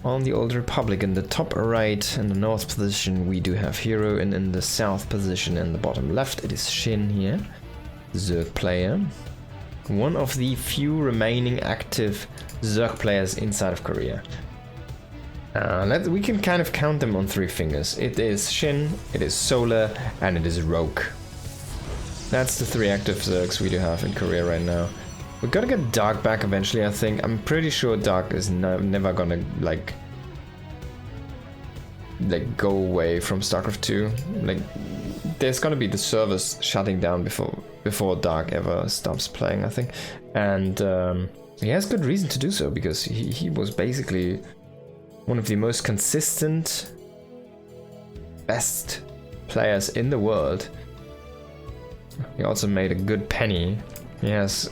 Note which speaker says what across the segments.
Speaker 1: on the Old Republic. In the top right, in the north position, we do have herO, and in the south position, in the bottom left, it is SHIN here, Zerg player. One of the few remaining active Zerg players inside of Korea. We can kind of count them on 3 fingers. It is SHIN, it is Solar, and it is Rogue. That's the 3 active Zergs we do have in Korea right now. We gotta get Dark back eventually, I think. I'm pretty sure Dark is never gonna like go away from StarCraft 2. Like, there's gonna be the servers shutting down before Dark ever stops playing, I think. And he has good reason to do so, because he was basically one of the most consistent, best players in the world. He also made a good penny. He has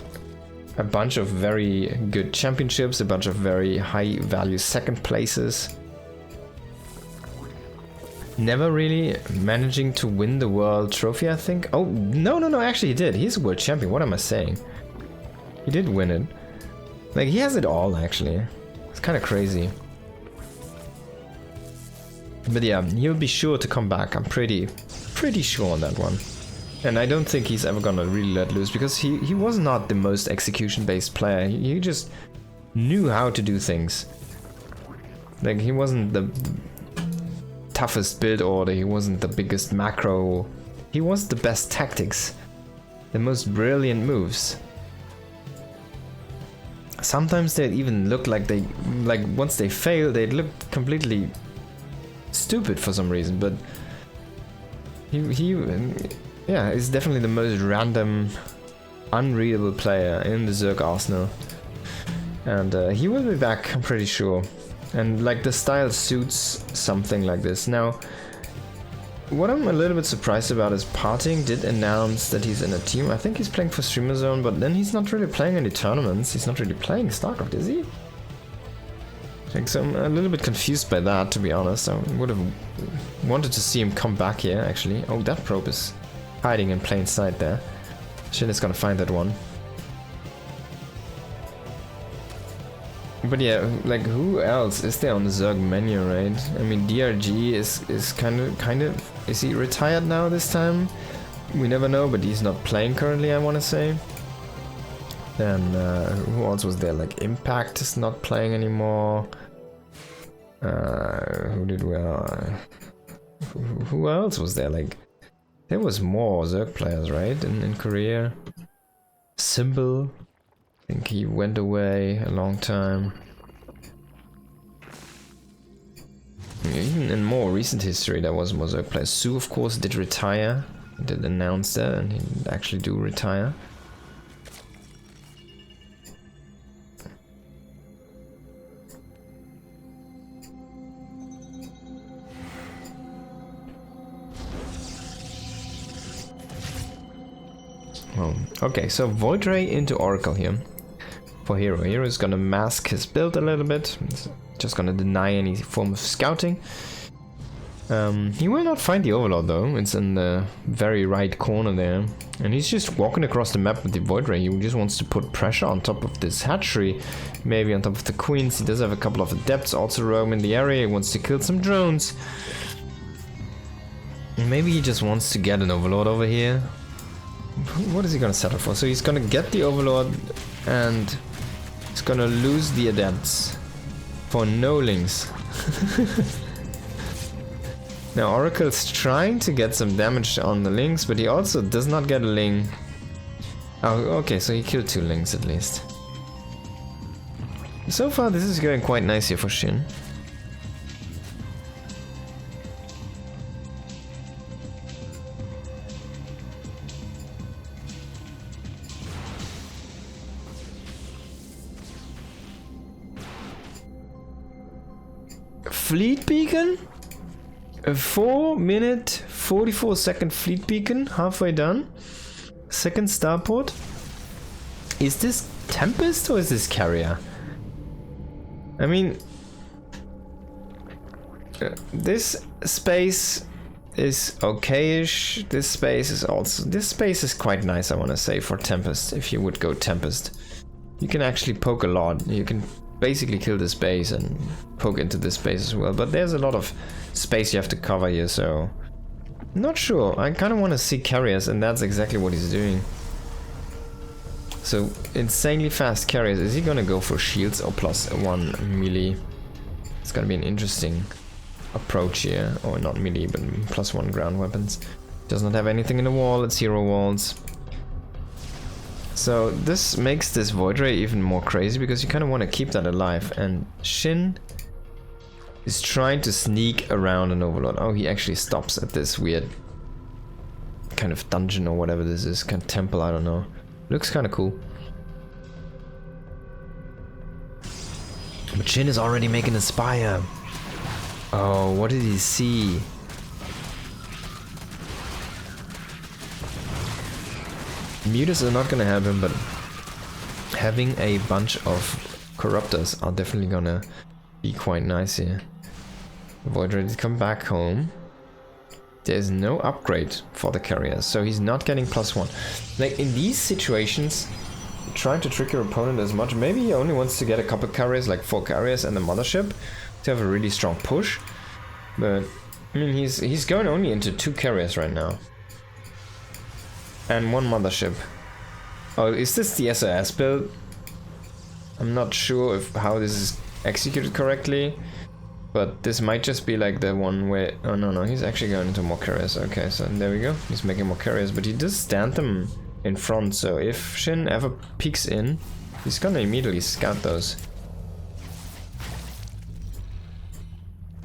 Speaker 1: a bunch of very good championships, a bunch of very high value second places. Never really managing to win the world trophy, I think. Oh, no, actually he did. He's a world champion. What am I saying? He did win it. Like, he has it all, actually. It's kind of crazy. But yeah, he'll be sure to come back. I'm pretty sure on that one. And I don't think he's ever gonna really let loose, because he was not the most execution-based player. He just knew how to do things. Like, he wasn't the toughest build order, he wasn't the biggest macro. He was the best tactics, the most brilliant moves. Sometimes they'd even look like once they fail, they'd look completely stupid for some reason, but yeah, he's definitely the most random, unreadable player in the Zerg arsenal. And he will be back, I'm pretty sure. And like, the style suits something like this. Now, what I'm a little bit surprised about is Parting did announce that he's in a team. I think he's playing for Streamer Zone, but then he's not really playing any tournaments. He's not really playing StarCraft, is he? So I'm a little bit confused by that, to be honest. I would have wanted to see him come back here, actually. Oh, that probe is hiding in plain sight there. SHIN is gonna find that one. But yeah, like, who else is there on the Zerg menu, right? I mean, DRG is kind of... Is he retired now this time? We never know, but he's not playing currently, I want to say. Then, who else was there? Like, Impact is not playing anymore. Who did we... who else was there? Like, there was more Zerg players, right? In Korea. Symbol. I think he went away a long time. Even in more recent history, there was more Zerg players. Su, of course, did retire. He did announce that, and he did actually do retire. Oh, okay, so Void Ray into Oracle here. For herO. herO is gonna mask his build a little bit. He's just gonna deny any form of scouting. He will not find the Overlord though. It's in the very right corner there. And he's just walking across the map with the Void Ray. He just wants to put pressure on top of this hatchery. Maybe on top of the Queens. He does have a couple of Adepts also roaming the area. He wants to kill some drones. Maybe he just wants to get an Overlord over here. What is he gonna settle for? So he's gonna get the Overlord and he's gonna lose the Adepts for no links. Now Oracle's trying to get some damage on the links, but he also does not get a link. Oh, okay, so he killed 2 links at least. So far this is going quite nice here for SHIN. Fleet beacon? A 4-minute 44-second fleet beacon, halfway done. Second starport. Is this Tempest or is this Carrier? I mean, this space is okay-ish. This space is quite nice, I want to say, for Tempest. If you would go Tempest, you can actually poke a lot. You can basically kill this base and poke into this base as well. But there's a lot of space you have to cover here, so... Not sure. I kind of want to see carriers, and that's exactly what he's doing. So, insanely fast carriers. Is he gonna go for shields or +1 melee? It's gonna be an interesting approach here. Or not melee, but +1 ground weapons. Does not have anything in the wall, it's hero walls. So this makes this Void Ray even more crazy, because you kind of want to keep that alive. And SHIN is trying to sneak around an Overlord. Oh, he actually stops at this weird kind of dungeon or whatever this is. Kind of temple, I don't know. Looks kind of cool. But SHIN is already making a spire. Oh, what did he see? Mutas are not gonna help him, but having a bunch of Corruptors are definitely gonna be quite nice here. Void Ray to come back home. There's no upgrade for the carrier, so he's not getting +1. Like, in these situations, trying to trick your opponent as much. Maybe he only wants to get a couple carriers, like 4 carriers and the Mothership, to have a really strong push. But, I mean, he's going only into 2 carriers right now. And 1 Mothership. Oh, is this the SOS build? I'm not sure if how this is executed correctly. But this might just be like the one where... Oh, no, he's actually going into more carriers. Okay, so there we go. He's making more carriers, but he does stand them in front. So if SHIN ever peeks in, he's gonna immediately scout those.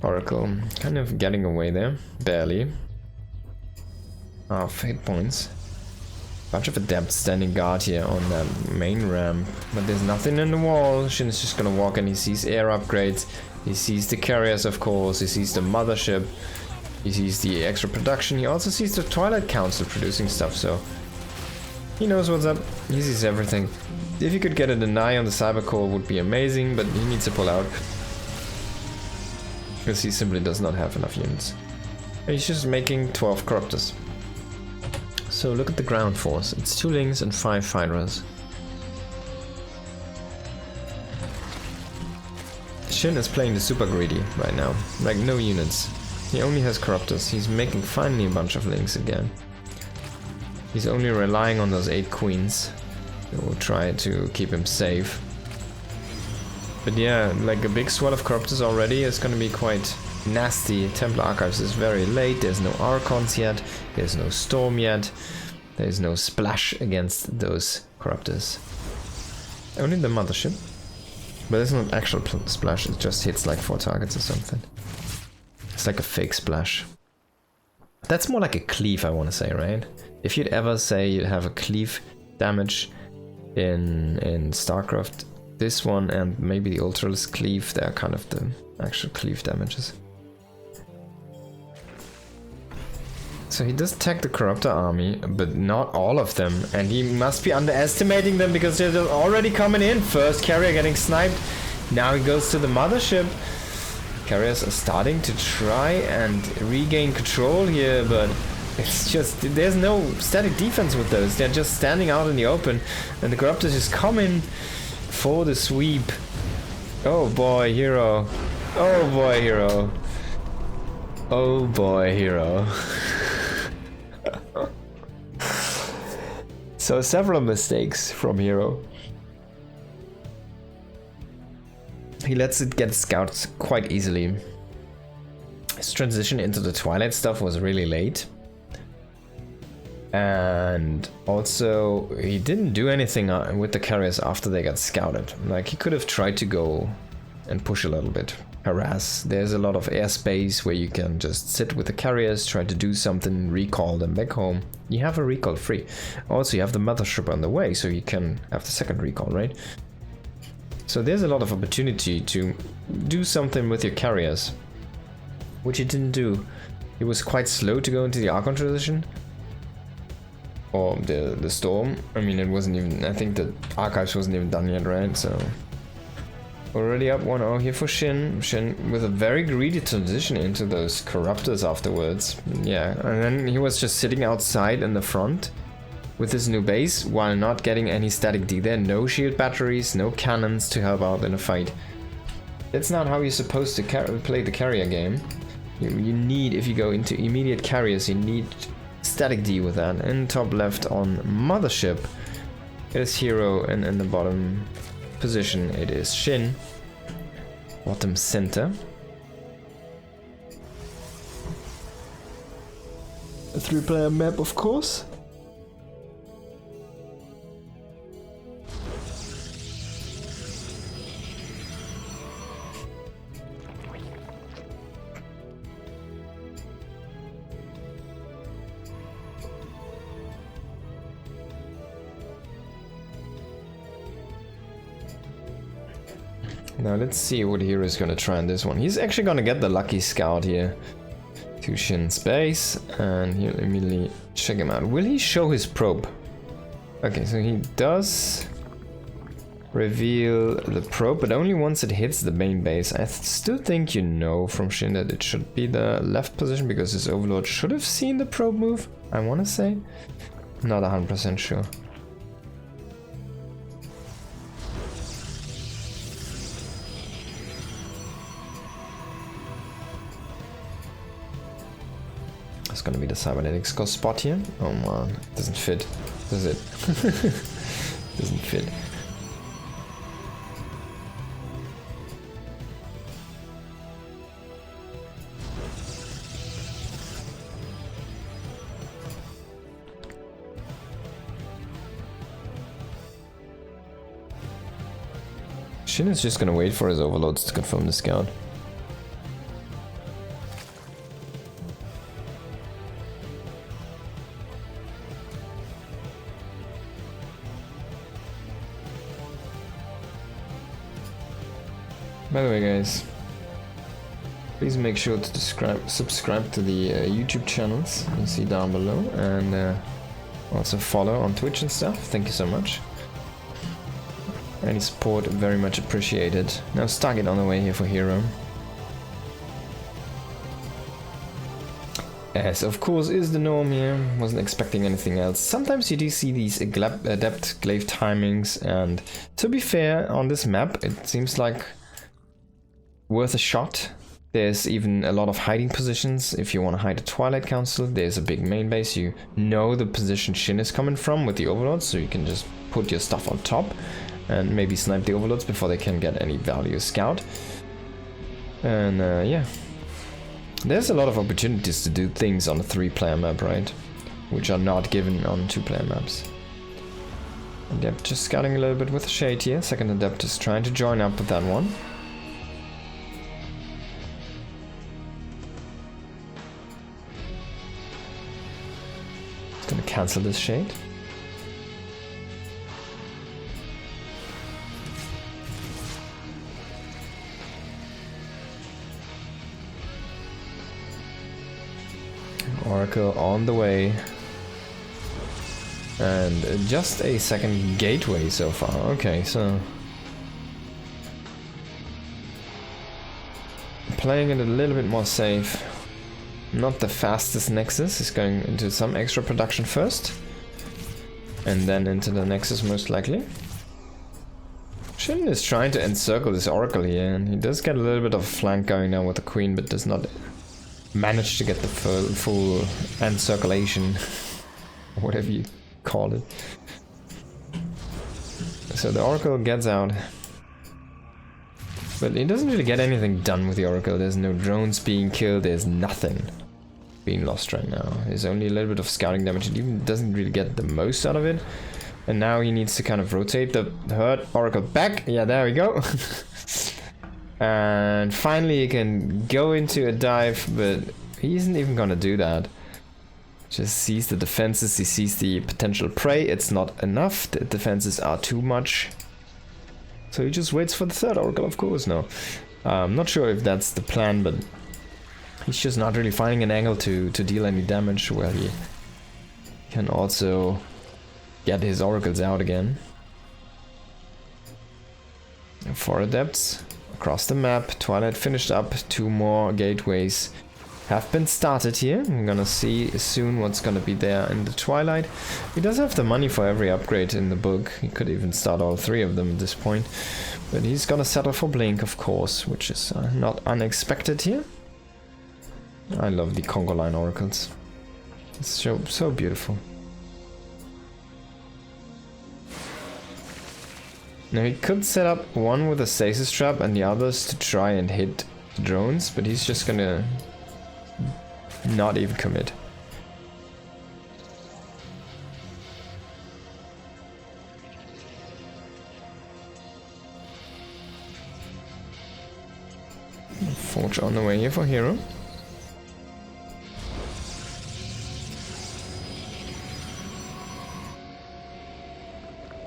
Speaker 1: Oracle, kind of getting away there. Barely. Half hit points. Bunch of adepts standing guard here on that main ramp. But there's nothing in the wall. SHIN's just gonna walk and he sees air upgrades. He sees the carriers, of course, he sees the Mothership, he sees the extra production, he also sees the Twilight Council producing stuff, so he knows what's up, he sees everything. If he could get a deny on the Cyber Core would be amazing, but he needs to pull out. Because he simply does not have enough units. He's just making 12 Corruptors. So look at the ground force, it's 2 Lings and 5 Fighters. SHIN is playing the super greedy right now, like no units. He only has Corruptors, he's making finally a bunch of Lings again. He's only relying on those 8 Queens, who will try to keep him safe. But yeah, like a big swell of Corruptors already is gonna be quite nasty. Templar Archives is very late, there's no Archons yet, there's no Storm yet, there's no splash against those Corruptors. Only the Mothership. But it's not actual splash, it just hits like 4 targets or something. It's like a fake splash. That's more like a cleave, I want to say, right? If you'd ever say you'd have a cleave damage in StarCraft, this one and maybe the Ultralis cleave, they're kind of the actual cleave damages. So he does attack the Corruptor army, but not all of them. And he must be underestimating them because they're already coming in. First carrier getting sniped. Now he goes to the Mothership. Carriers are starting to try and regain control here, but it's just... There's no static defense with those. They're just standing out in the open. And the Corruptors just coming for the sweep. Oh boy, herO. Oh boy, herO. Oh boy, herO. So several mistakes from herO. He lets it get scouts quite easily. His transition into the Twilight stuff was really late. And also, he didn't do anything with the carriers after they got scouted. Like, he could have tried to go and push a little bit. Harass. There's a lot of airspace where you can just sit with the carriers, try to do something, recall them back home. You have a recall free. Also, you have the Mothership on the way, so you can have the second recall, right? So there's a lot of opportunity to do something with your carriers, which he didn't do. He was quite slow to go into the Archon transition. Or the Storm. I mean, it wasn't even... I think the Archives wasn't even done yet, right? So... Already up 1-0 here for SHIN. SHIN with a very greedy transition into those Corruptors afterwards. Yeah, and then he was just sitting outside in the front with his new base while not getting any static D there. No shield batteries, no cannons to help out in a fight. That's not how you're supposed to play the carrier game. You need, if you go into immediate carriers, you need static D with that. In top left on Mothership, it is herO, and in the bottom position it is SHIN. Bottom center. A 3-player map, of course. Now let's see what herO is gonna try on this one. He's actually gonna get the lucky scout here to SHIN's base, and he'll immediately check him out. Will he show his probe? Okay, so he does reveal the probe, but only once it hits the main base. I still think you know from SHIN that it should be the left position, because his overlord should have seen the probe move, I want to say. Not 100% sure. It's gonna be the cybernetics go spot here. Oh man, it doesn't fit, does it? Doesn't fit. SHIN is just gonna wait for his overlords to confirm the scout. By the way, guys, please make sure to subscribe to the YouTube channels you see down below, and also follow on Twitch and stuff. Thank you so much. Any support very much appreciated. Now Stargate on the way here for herO. As of course is the norm here, wasn't expecting anything else. Sometimes you do see these adept glaive timings, and to be fair, on this map it seems like worth a shot. There's even a lot of hiding positions. If you want to hide a Twilight Council, there's a big main base. You know the position SHIN is coming from with the overlords, so you can just put your stuff on top and maybe snipe the overlords before they can get any value scout. And yeah, there's a lot of opportunities to do things on a 3-player map, right? Which are not given on 2-player maps. Adept just scouting a little bit with shade here. Second Adept is trying to join up with that one. Gonna cancel this shade. Oracle on the way. And just a second gateway so far. Okay, so playing it a little bit more safe. Not the fastest Nexus, is going into some extra production first, and then into the Nexus most likely. SHIN is trying to encircle this Oracle here, and he does get a little bit of a flank going now with the Queen, but does not manage to get the full encirculation, whatever you call it. So the Oracle gets out. But he doesn't really get anything done with the Oracle. There's no drones being killed, there's nothing being lost right now. There's only a little bit of scouting damage. It even doesn't really get the most out of it. And now he needs to kind of rotate the herd Oracle back. Yeah, there we go. And finally he can go into a dive, but he isn't even gonna do that. Just sees the defenses, he sees the potential prey. It's not enough, the defenses are too much. So he just waits for the third Oracle, of course. No, I'm not sure if that's the plan, but he's just not really finding an angle to deal any damage where he can also get his Oracles out again. And 4 Adepts across the map. Twilight finished up, 2 more gateways have been started here. I'm gonna see soon what's gonna be there in the Twilight. He does have the money for every upgrade in the book. He could even start all 3 of them at this point. But he's gonna settle for Blink, of course, which is not unexpected here. I love the Congo Line Oracles. It's so beautiful. Now he could set up one with a stasis trap and the others to try and hit the drones, but he's just gonna not even commit. Forge on the way here for herO.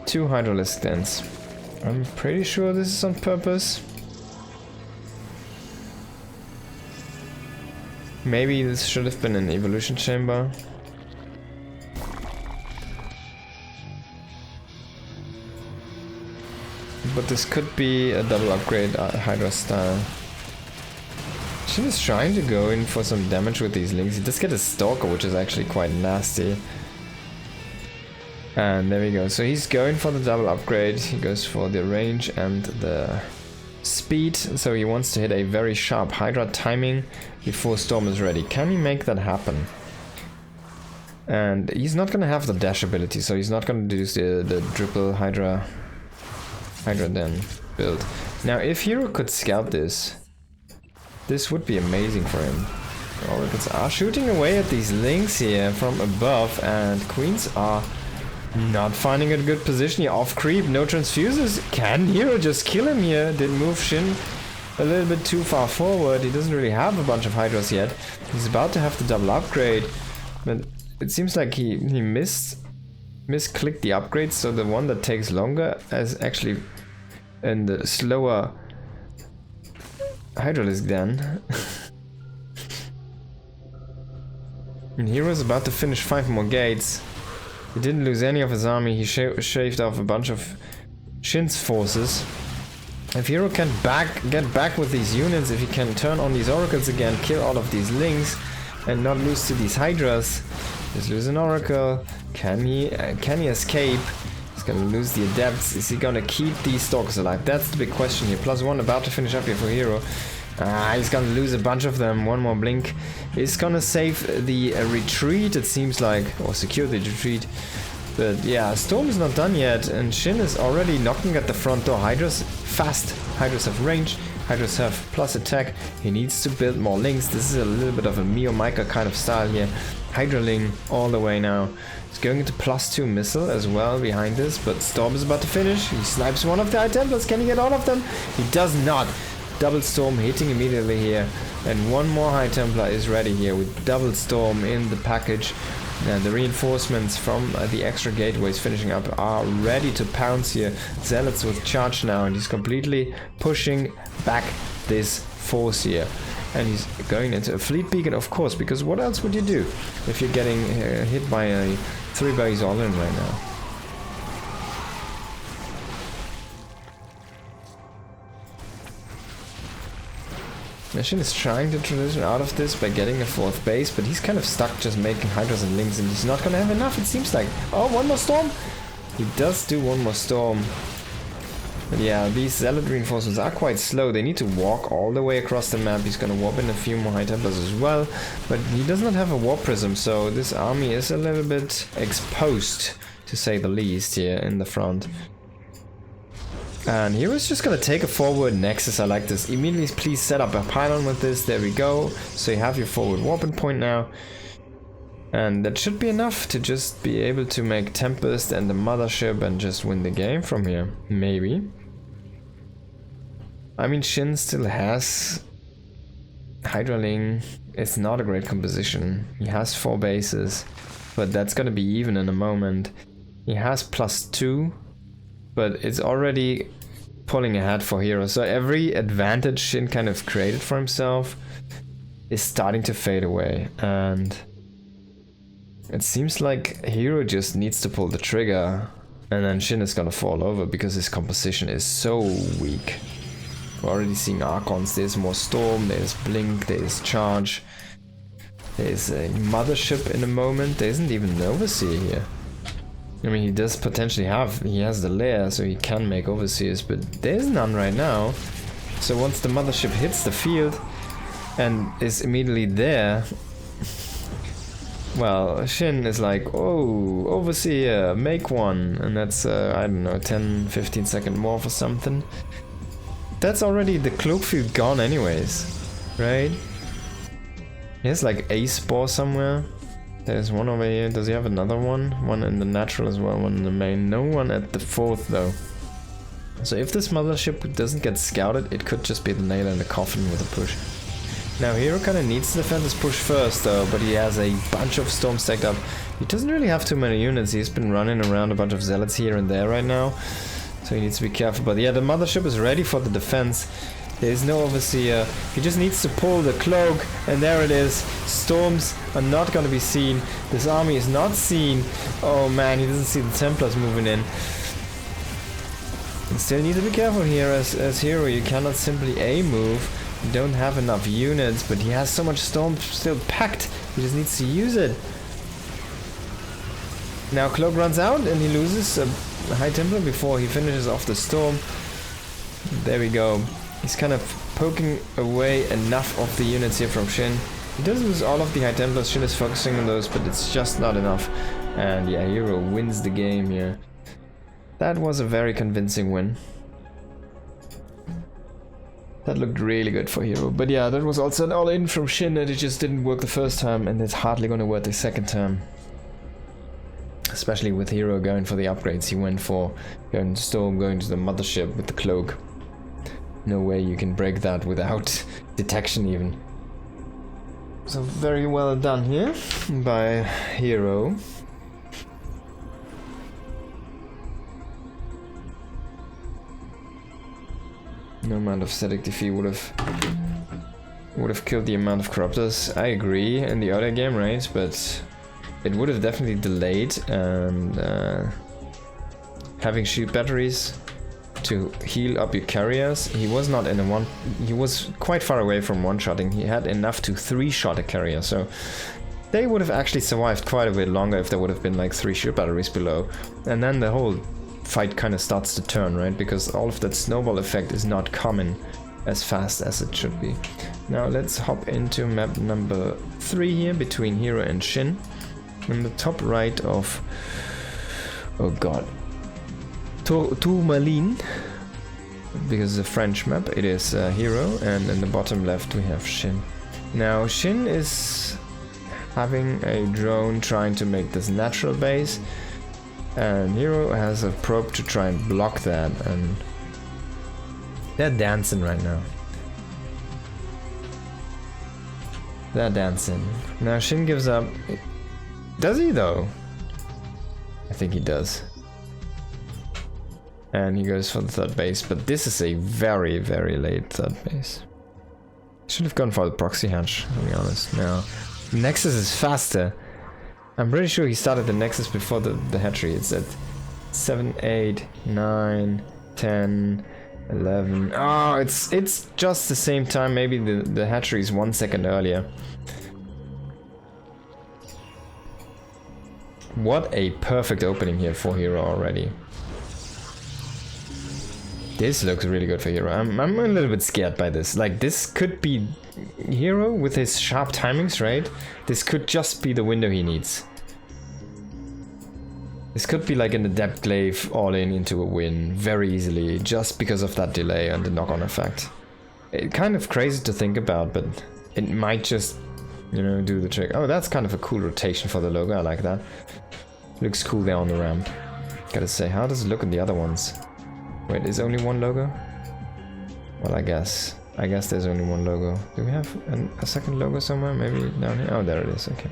Speaker 1: Two Hydralisk dens. I'm pretty sure this is on purpose. Maybe this should have been an evolution chamber. But this could be a double upgrade Hydra style. SHIN is trying to go in for some damage with these links. He does get a Stalker, which is actually quite nasty. And there we go. So he's going for the double upgrade. He goes for the range and the speed. So he wants to hit a very sharp Hydra timing before Storm is ready. Can he make that happen? And he's not going to have the dash ability, so he's not going to use the triple Hydra Den build. Now if herO could scout this would be amazing for him. Oracles are shooting away at these links here from above, and Queens are not finding a good position here. Off creep, no transfuses. Can herO just kill him here? Did move SHIN a little bit too far forward. He doesn't really have a bunch of Hydras yet. He's about to have the double upgrade, but it seems like he misclicked the upgrade, so the one that takes longer is actually in the slower Hydralisk Den. And herO's about to finish 5 more gates. He didn't lose any of his army. He shaved off a bunch of SHIN's forces. If herO can get back with these units, if he can turn on these oracles again, kill all of these links, and not lose to these hydras, just lose an oracle. Can he escape? He's gonna lose the adepts. Is he gonna keep these stalkers alive? That's the big question here. +1 about to finish up here for herO. He's gonna lose a bunch of them. One more blink is gonna save the retreat, it seems like, or secure the retreat. But yeah, Storm is not done yet, and SHIN is already knocking at the front door. Hydras fast. Hydras have range. Hydras have plus attack. He needs to build more links. This is a little bit of a Mio Micah kind of style here. Hydraling all the way now. He's going into +2 missile as well behind this, but Storm is about to finish. He snipes one of the High Templars. Can he get all of them? He does not. Double Storm hitting immediately here, and one more High Templar is ready here with double Storm in the package. And the reinforcements from the extra gateways finishing up are ready to pounce here. Zealots with charge now, and he's completely pushing back this force here. And he's going into a fleet beacon, of course, because what else would you do if you're getting hit by a 3 base all-in right now? SHIN is trying to transition out of this by getting a 4th base, but he's kind of stuck just making Hydras and links, and he's not gonna have enough, it seems like. Oh, one more Storm! He does do one more Storm. But yeah, these Zealot reinforcements are quite slow. They need to walk all the way across the map. He's gonna warp in a few more High Templars as well, but he does not have a Warp Prism, so this army is a little bit exposed, to say the least, here in the front. And hero's just gonna take a forward Nexus. I like this. Immediately, please set up a pylon with this. There we go. So you have your forward warping point now. And that should be enough to just be able to make Tempest and the Mothership and just win the game from here. Maybe. I mean, SHIN still has Hydraling. It's not a great composition. He has 4 bases, but that's gonna be even in a moment. He has +2. But it's already pulling ahead for herO. So every advantage SHIN kind of created for himself is starting to fade away. And it seems like herO just needs to pull the trigger, and then SHIN is gonna fall over because his composition is so weak. We're already seeing Archons. There's more Storm, there's Blink, there's Charge. There's a Mothership in a moment. There isn't even an Overseer here. I mean, he does potentially have... He has the lair, so he can make Overseers, but there's none right now. So once the Mothership hits the field and is immediately there... Well, SHIN is like, oh, Overseer, make one. And that's, I don't know, 10-15 second more for something. That's already the cloak field gone anyways, right? He has like a spore somewhere. There's one over here. Does he have another one? One in the natural as well, one in the main. No one at the fourth though. So if this Mothership doesn't get scouted, it could just be the nail in the coffin with a push. Now herO kind of needs to defend this push first though, but he has a bunch of storms stacked up. He doesn't really have too many units. He's been running around a bunch of zealots here and there right now. So he needs to be careful. But yeah, the Mothership is ready for the defense. There is no Overseer. He just needs to pull the cloak, and there it is. Storms are not going to be seen. This army is not seen. Oh man, he doesn't see the Templars moving in. You still need to be careful here as herO. You cannot simply A-move. You don't have enough units, but he has so much storm still packed. He just needs to use it. Now cloak runs out and he loses a High Templar before he finishes off the storm. There we go. He's kind of poking away enough of the units here from SHIN. He does lose all of the High Templars. SHIN is focusing on those, but it's just not enough. And yeah, herO wins the game here. That was a very convincing win. That looked really good for herO. But yeah, that was also an all-in from SHIN, and it just didn't work the first time, and it's hardly going to work the second time. Especially with herO going for the upgrades. He went for going to Storm, going to the Mothership with the cloak. No way you can break that without detection even. So very well done here by herO. No amount of static defeat would have killed the amount of corruptors. I agree in the other game, right? But it would have definitely delayed, and having shield batteries to heal up your carriers. He was not in a one. He was quite far away from one-shotting. He had enough to three-shot a carrier, so they would have actually survived quite a bit longer if there would have been like 3 shield batteries below. And then the whole fight kind of starts to turn, right? Because all of that snowball effect is not coming as fast as it should be. Now let's hop into map number 3 here between herO and SHIN. In the top right of, oh god, Tourmaline, because it's a French map, it is herO, and in the bottom left we have SHIN. Now SHIN is having a drone trying to make this natural base, and herO has a probe to try and block that, and they're dancing right now. They're dancing. Now SHIN gives up. Does he though? I think he does. And he goes for the third base, but this is a very, very late third base. Should have gone for the proxy hatch, to be honest. Now, Nexus is faster. I'm pretty sure he started the Nexus before the hatchery. It's at 7, 8, 9, 10, 11. Oh, it's just the same time. Maybe the hatchery is 1 second earlier. What a perfect opening here for herO already. This looks really good for herO. I'm a little bit scared by this. Like, this could be herO with his sharp timings, right? This could just be the window he needs. This could be like in the depth glaive all in into a win very easily, just because of that delay and the knock-on effect. It's kind of crazy to think about, but it might just, you know, do the trick. Oh, that's kind of a cool rotation for the logo. I like that. Looks cool there on the ramp. Gotta say, how does it look in the other ones? Wait, is only one logo? Well, I guess there's only one logo. Do we have a second logo somewhere? Maybe down here? Oh, there it is. Okay.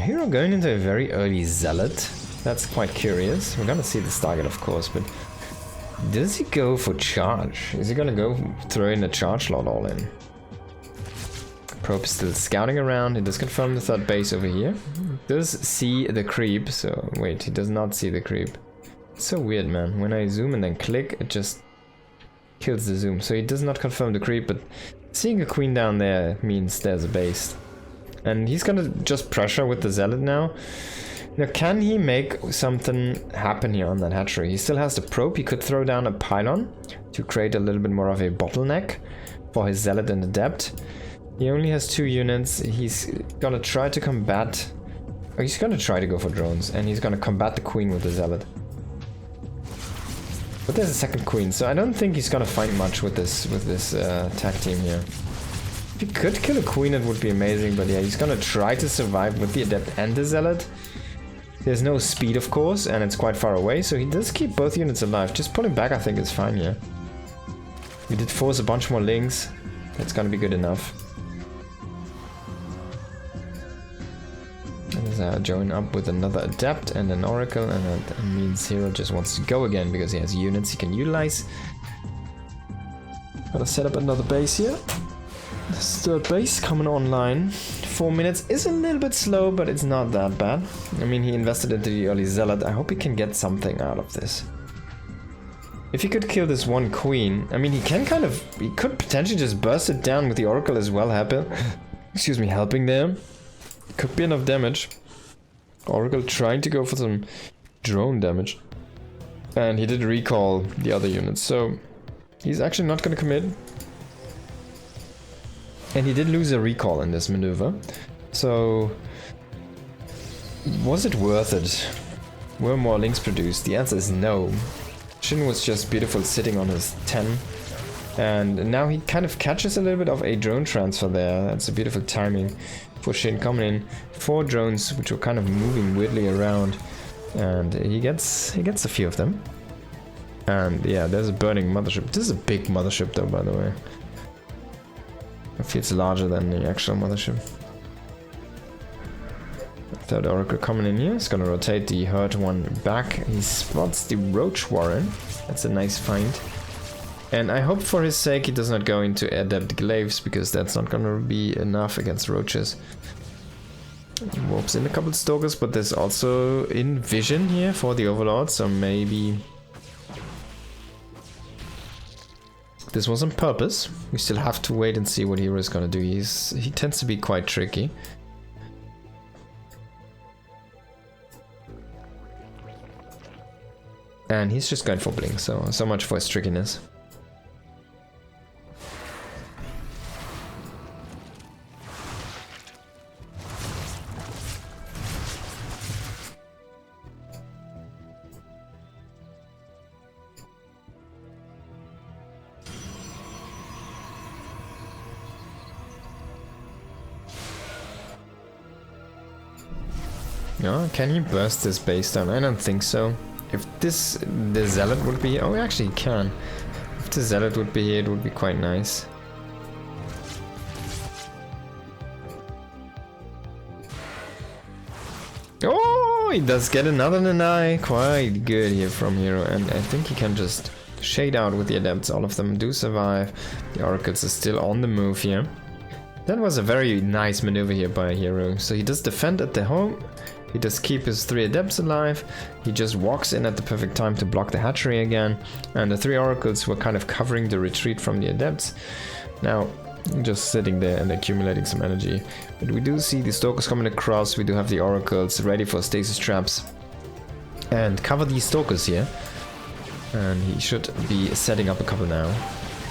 Speaker 1: herO going into a very early zealot. That's quite curious. We're gonna see the target, of course, but does he go for charge? Is he gonna go throw in a charge slot all in? Probe is still scouting around. He does confirm the third base over here. Does see the creep, so wait, he does not see the creep. It's so weird, man. When I zoom and then click, it just kills the zoom. So he does not confirm the creep, but seeing a queen down there means there's a base. And he's gonna just pressure with the zealot now. Now, can he make something happen here on that hatchery? He still has the probe. He could throw down a pylon to create a little bit more of a bottleneck for his zealot and adept. He only has 2 units. He's gonna try to combat... Oh, he's gonna try to go for drones, and he's gonna combat the queen with the zealot. But there's a second queen, so I don't think he's gonna fight much with this tag team here. If he could kill a queen, it would be amazing, but yeah, he's gonna try to survive with the adept and the zealot. There's no speed, of course, and it's quite far away, so he does keep both units alive. Just pulling back, I think, is fine here. We did force a bunch more links. That's gonna be good enough. And join up with another adept and an oracle, and that means herO just wants to go again because he has units he can utilize. Gotta set up another base here. This third base coming online. 4 minutes is a little bit slow, but it's not that bad. I mean, he invested into the early zealot. I hope he can get something out of this. If he could kill this one queen, I mean, he could potentially just burst it down with the oracle as well, helping there. Could be enough damage. Oracle trying to go for some drone damage. And he did recall the other units, so he's actually not going to commit. And he did lose a recall in this maneuver. So, was it worth it? Were more links produced? The answer is no. SHIN was just beautiful sitting on his 10. And now he kind of catches a little bit of a drone transfer there. That's a beautiful timing for SHIN coming in. 4 drones which were kind of moving weirdly around. And he gets a few of them. And yeah, there's a burning mothership. This is a big mothership though, by the way. It feels larger than the actual mothership. Third oracle coming in here. He's gonna rotate the herd one back. He spots the roach warren. That's a nice find. And I hope for his sake he does not go into adept glaives, because that's not gonna be enough against roaches. Warps in a couple stalkers, but there's also in vision here for the overlord, so maybe this was on purpose. We still have to wait and see what herO is gonna do. He tends to be quite tricky. And he's just going for blink, so much for his trickiness. Oh, can he burst this base down? I don't think so. If the zealot would be... Oh, actually he can. If the zealot would be here, it would be quite nice. Oh, he does get another Nanai. Quite good here from herO. And I think he can just shade out with the adepts. All of them do survive. The oracles are still on the move here. That was a very nice maneuver here by herO. So he does defend at the home. He does keep his 3 adepts alive. He just walks in at the perfect time to block the hatchery again. And the 3 oracles were kind of covering the retreat from the adepts. Now, just sitting there and accumulating some energy. But we do see the stalkers coming across. We do have the oracles ready for stasis traps. And cover these stalkers here. And he should be setting up a couple now.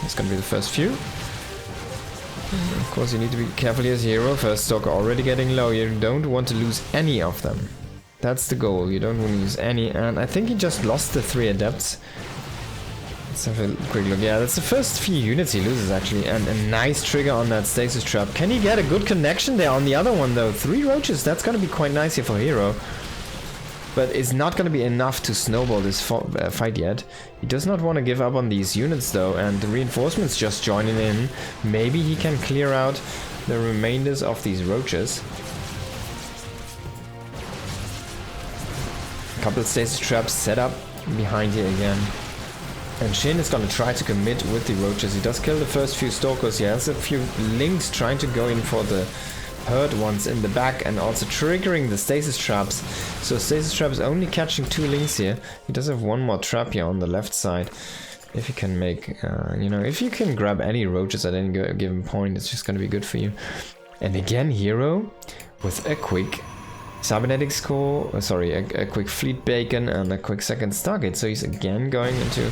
Speaker 1: It's gonna be the first few. Of course, you need to be careful as herO. First stalker already getting low. You don't want to lose any of them. That's the goal. You don't want to lose any. And I think he just lost the 3 adepts. Let's have a quick look. Yeah, that's the first few units he loses actually. And a nice trigger on that stasis trap. Can he get a good connection there on the other one though? 3 roaches. That's going to be quite nice here for herO. But it's not going to be enough to snowball this fight yet. He does not want to give up on these units though, and the reinforcements just joining in. Maybe he can clear out the remainders of these roaches. A couple of stasis traps set up behind here again. And SHIN is going to try to commit with the roaches. He does kill the first few stalkers. He has a few links trying to go in for the herd ones in the back, and also triggering the stasis traps. So stasis trap is only catching 2 links here. He does have 1 more trap here on the left side. If you can make, you know, if you can grab any roaches at any given point, it's just gonna be good for you. And again, herO with a quick cybernetics core, a quick fleet beacon and a quick second Stargate. So he's again going into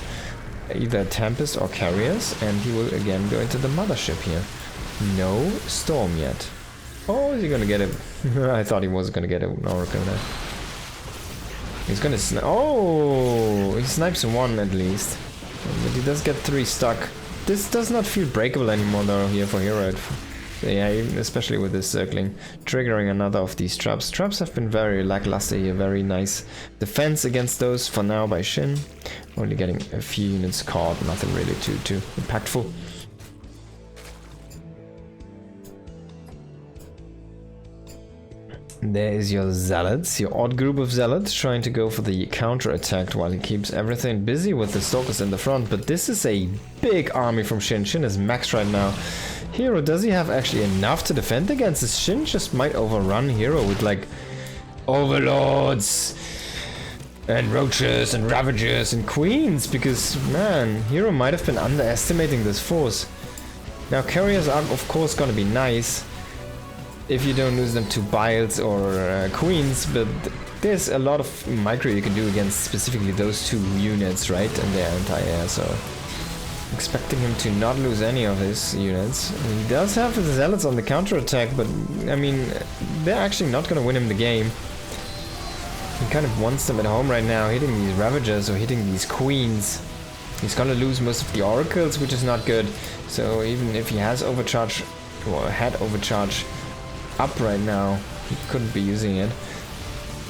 Speaker 1: either Tempest or Carriers, and he will again go into the Mothership here. No Storm yet. Oh, is he gonna get it? I thought he was gonna get an Oracle there. He's gonna oh, he snipes one at least. But he does get 3 stuck. This does not feel breakable anymore though here for herO. Yeah, especially with this circling, triggering another of these traps. Traps have been very lackluster here, very nice defense against those for now by SHIN. Only getting a few units caught, nothing really too impactful. There is your Zealots, your odd group of Zealots trying to go for the counter-attack while he keeps everything busy with the Stalkers in the front. But this is a big army from SHIN. SHIN is maxed right now. herO, does he have actually enough to defend against this? SHIN just might overrun herO with like Overlords and Roaches and Ravagers and Queens, because man, herO might have been underestimating this force. Now Carriers are of course gonna be nice if you don't lose them to Biles or Queens, but there's a lot of micro you can do against specifically those 2 units, right? And their anti-air, so expecting him to not lose any of his units. He does have his Zealots on the counter-attack, but I mean, they're actually not gonna win him the game. He kind of wants them at home right now, hitting these Ravagers or hitting these Queens. He's gonna lose most of the Oracles, which is not good. So even if he has overcharge, or had overcharge up right now, he couldn't be using it.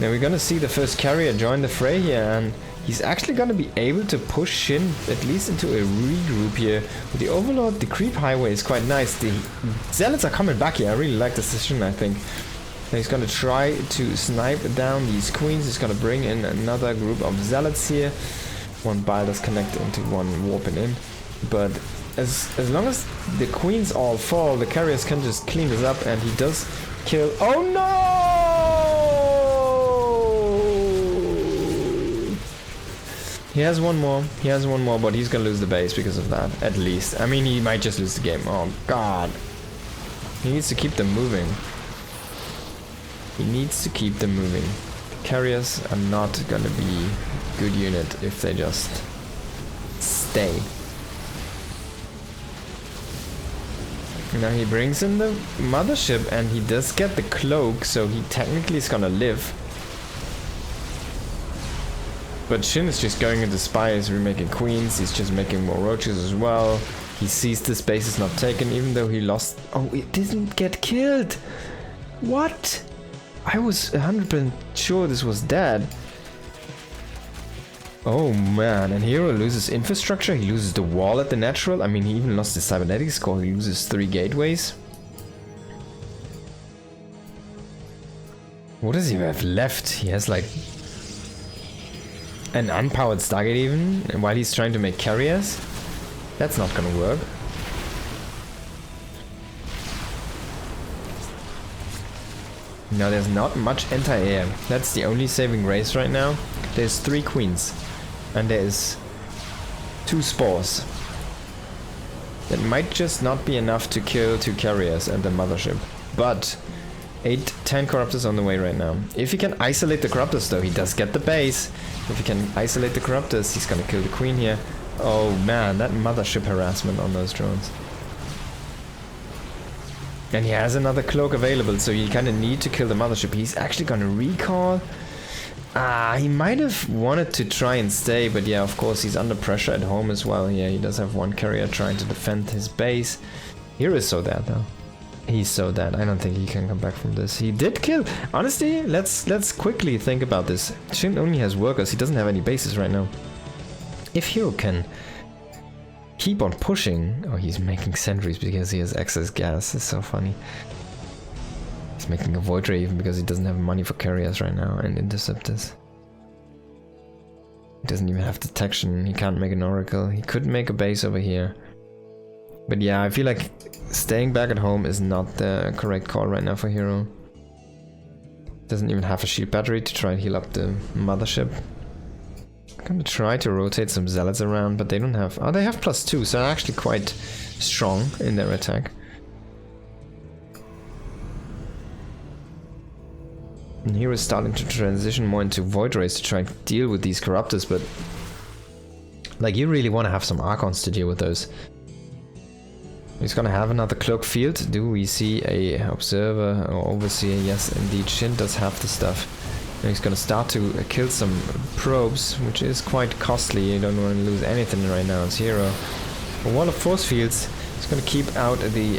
Speaker 1: Now we're gonna see the first Carrier join the fray here, and he's actually gonna be able to push SHIN at least into a regroup here. With the Overlord, the creep highway is quite nice. The Zealots are coming back here. I really like this decision, I think. Now he's gonna try to snipe down these Queens. He's gonna bring in another group of Zealots here. One Bile does connect into one warping in. But as long as the Queens all fall, the Carriers can just clean this up, and he does kill. Oh no! He has one more, but he's gonna lose the base because of that, at least. I mean, he might just lose the game. Oh god. He needs to keep them moving. He needs to keep them moving. The Carriers are not gonna be a good unit if they just stay. Now he brings in the Mothership, and he does get the cloak, so he technically is gonna live. But SHIN is just going into spies, remaking Queens. He's just making more Roaches as well. He sees this base is not taken, even though he lost. Oh, it didn't get killed. What? I was 100% sure this was dead. Oh man, and herO loses infrastructure, he loses the wall at the natural. I mean, he even lost the cybernetics core, he loses 3 gateways. What does he have left? He has like an unpowered Stargate even, and while he's trying to make Carriers? That's not gonna work. Now there's not much anti-air. That's the only saving grace right now. There's 3 Queens. And there's 2 Spores. That might just not be enough to kill 2 Carriers and the Mothership. But 10 Corruptors on the way right now. If he can isolate the Corruptors though, he does get the base. If he can isolate the Corruptors, he's gonna kill the Queen here. Oh man, that Mothership harassment on those drones. And he has another cloak available, so you kind of need to kill the Mothership. He's actually gonna recall. He might have wanted to try and stay, but yeah, of course he's under pressure at home as well. Yeah, he does have 1 Carrier trying to defend his base. Here is so dead though. He's so dead. I don't think he can come back from this. He did kill. Honestly, let's quickly think about this. SHIN only has workers. He doesn't have any bases right now. If herO can keep on pushing. Oh, he's making sentries because he has excess gas. It's so funny. He's making a void ray even because he doesn't have money for Carriers right now and interceptors. He doesn't even have detection. He can't make an oracle. He could make a base over here. But yeah, I feel like staying back at home is not the correct call right now for herO. Doesn't even have a shield battery to try and heal up the Mothership. Gonna try to rotate some zealots around, but they don't have... Oh, they have +2, so they're actually quite strong in their attack. And here is starting to transition more into Void Rays to try and deal with these Corruptors, but... Like, you really want to have some Archons to deal with those. He's gonna have another Cloak Field. Do we see a Observer or Overseer? Yes, indeed, SHIN does have the stuff. And he's gonna start to kill some probes, which is quite costly. You don't want to lose anything right now as herO. A wall of force fields. He's gonna keep out the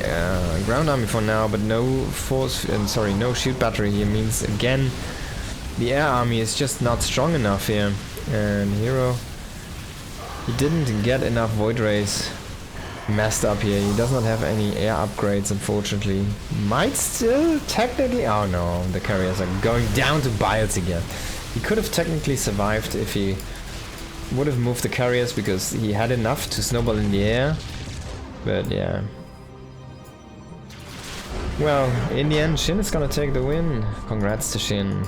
Speaker 1: ground army for now, but no no shield battery here means again the air army is just not strong enough here. And herO, he didn't get enough Void Rays. Messed up here. He does not have any air upgrades, unfortunately. Might still technically... Oh no, the carriers are going down to Biles again. He could have technically survived if he would have moved the carriers, because he had enough to snowball in the air. But yeah. Well, in the end, SHIN is gonna take the win. Congrats to SHIN.